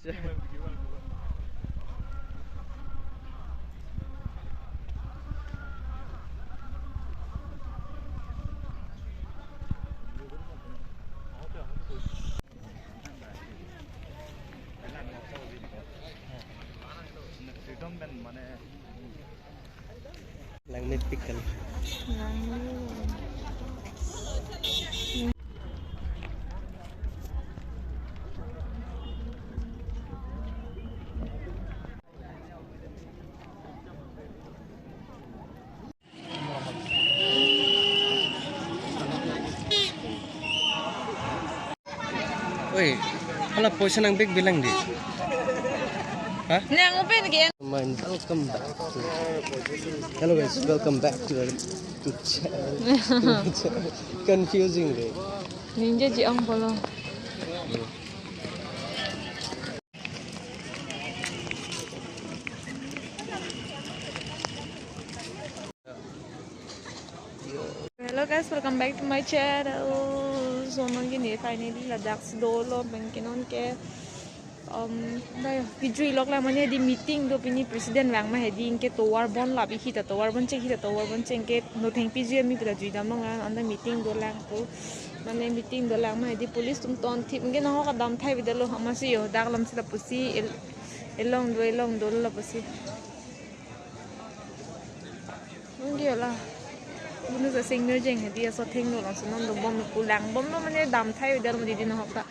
Langit pickle. Oi, kalau poison ang big bilang di. Hah? Nang open again. Welcome back to. Hello guys, welcome back to our channel. Confusing deh. Ninja ji ang polo. Hello guys, welcome back to my channel. So gini finally Ladakh dolo bangkinon ke đây video log la mane di meeting do pini president wang ma hedi inke towar bon la bi hita towar bon cheng ke no theng pgm mi tra jui dam nga anda meeting do lang ko mane meeting do lang ma hedi police tum ton thip nge no ka dam thai bidalo hamasi yo dak lam sila pusi elong do la pusi ngi la bunu sa sing mer jeng hedi so theng no lang sunom do bom ku lang bom no mane dam thai bidalo di no ka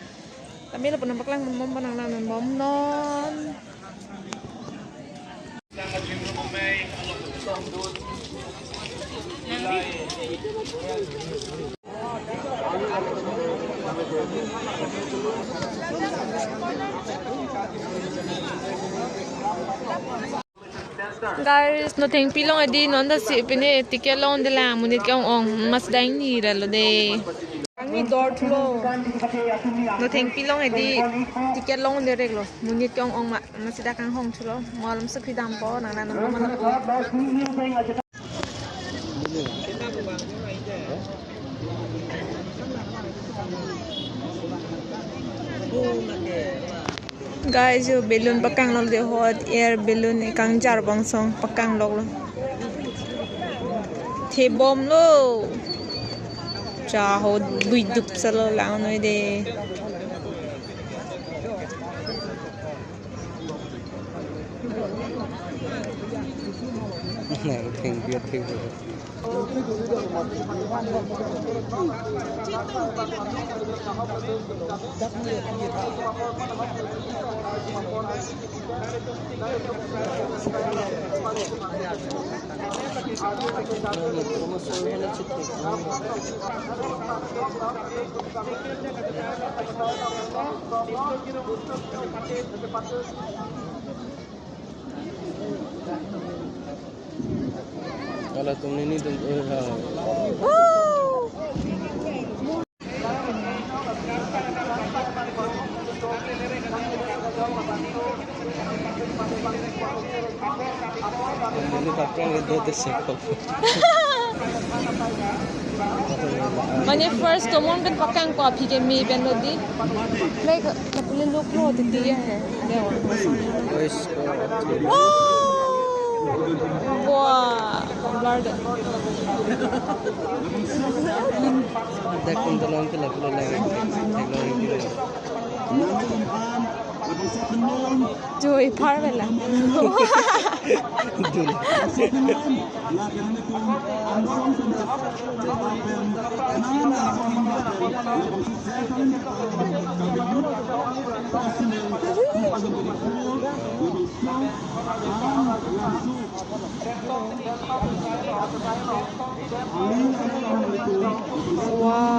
kami lah penampak lang mom panang nanan mom non. Guys, nothing pilong adi non da si pine tiket long de la munit kang ong mas daing ni relo de. Ini door tulo. Nothing pilong edi tiket long de reglo. Munit kang ong masih dah kang hong tulo. Malam sekri dampo nang nang mana ko. Guys, yo balloon pakang log de hot air balloon kang jar bangsong pakang log lo. The bom lo. Chaho dup salo lang no de. Thank you. Kalau tuh ini tuh ini pakai itu tersekop. Mane first to mon kan pakang ko phike mi ben lo di. Like napulin lo klo ti ya hai. Wah, garden. Dak kundalang ke lapula lagi. Teknologi. Joy parvela. Wow.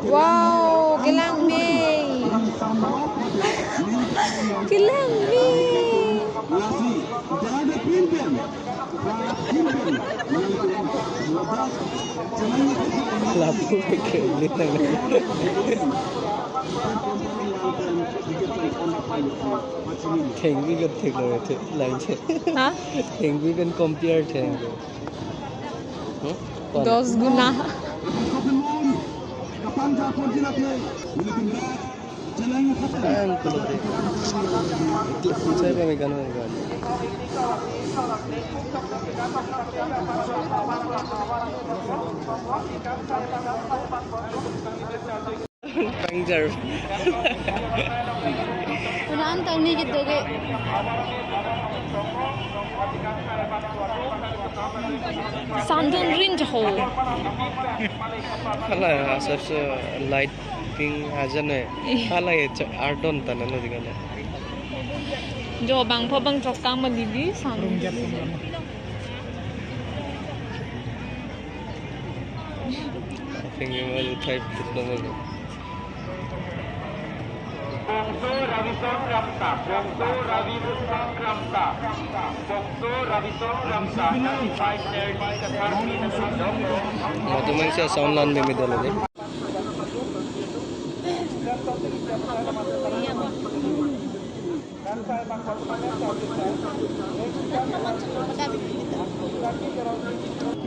Wow, kilang mi. Lapu ke litang thing भी कर थे लोग थे line से हाँ thing भी कर compare थे Dos guna. kan kalau deh itu saya kami kan Panjar. Unahan taon ni gitu ke. Sandun rin ho. Hala सबसे lighting aja nih. Hala ये ardon tanah nih dengan. Jo bang po bang chokka ma didi sandun. Tinggi malu type itu malu. Mau tuh main sih sound lan demi dulu deh.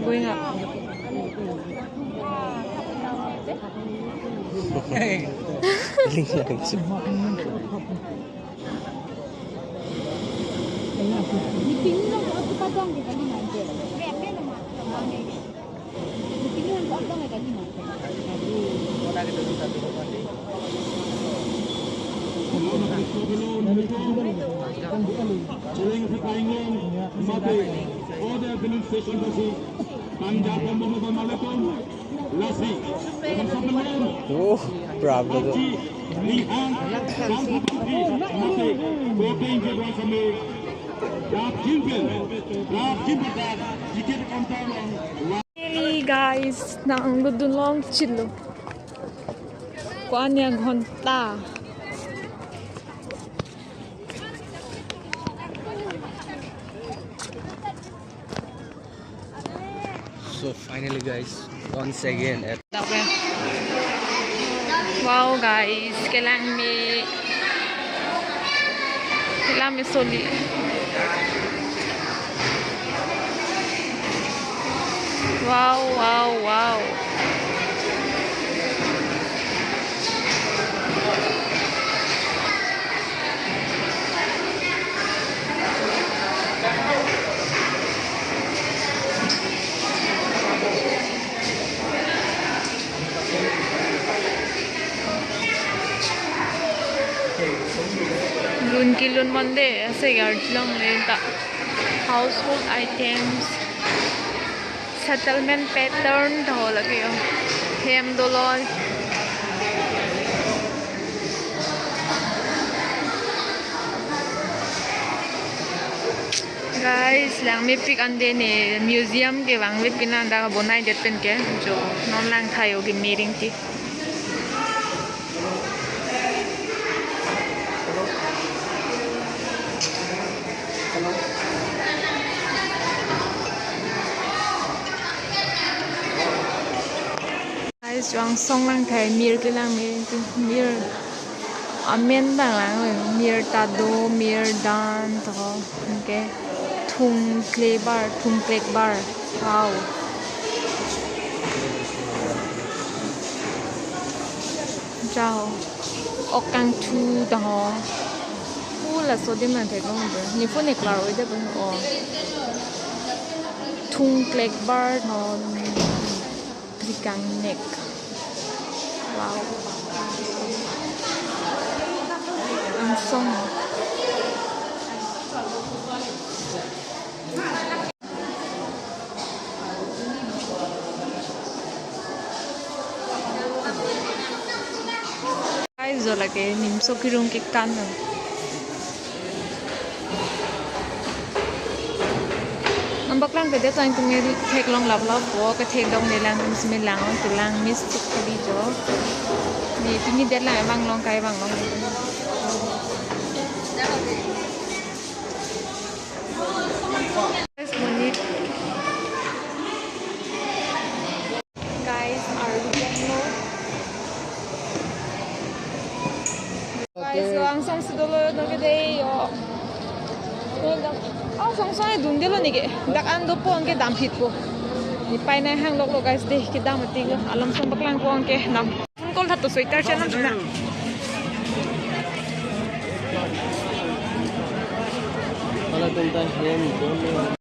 Going up. Oh, bravo tuh. Hey guys, nang gudulong chilo. Kuan yang ghonta. So finally guys, once again at Wow guys, kailangan may soli. Wow, wow, wow. Lun kilun monde ase yard lang renta. Household items, settlement pattern taho lagi yo. Hem dolol. Guys, lang may pick ande ne museum ke wang may pinanda ka bonai depen ke jo non lang tayo ke meeting ti. Guys, yung song lang kay mir ke lang mir amen bang lang mir tado mir dan to okay thung clay bar wow chao okang chu da ho là số điểm là thấy có một đứa nhiều phút này là rồi đấy bên họ thung clay bar nó bị căng neck wow ang song guys rồi là cái niềm sâu khi rung cái căn rồi Bak lang pwede tayong take long lap po ka take dong nilang lang tulang mystic kali jo ni tini det lang bang long kai bang long Guys, money. Guys, are you know? Guys, ang song sidolo nagde yo. Ang song song ay dundelo nige. Dak ando po ang ke dampit po. Ipay na hang lok lok guys deh kita mati lo. Alam song baklang po ang ke nam. Kol hato sweater siya nam na. Wala tong tayo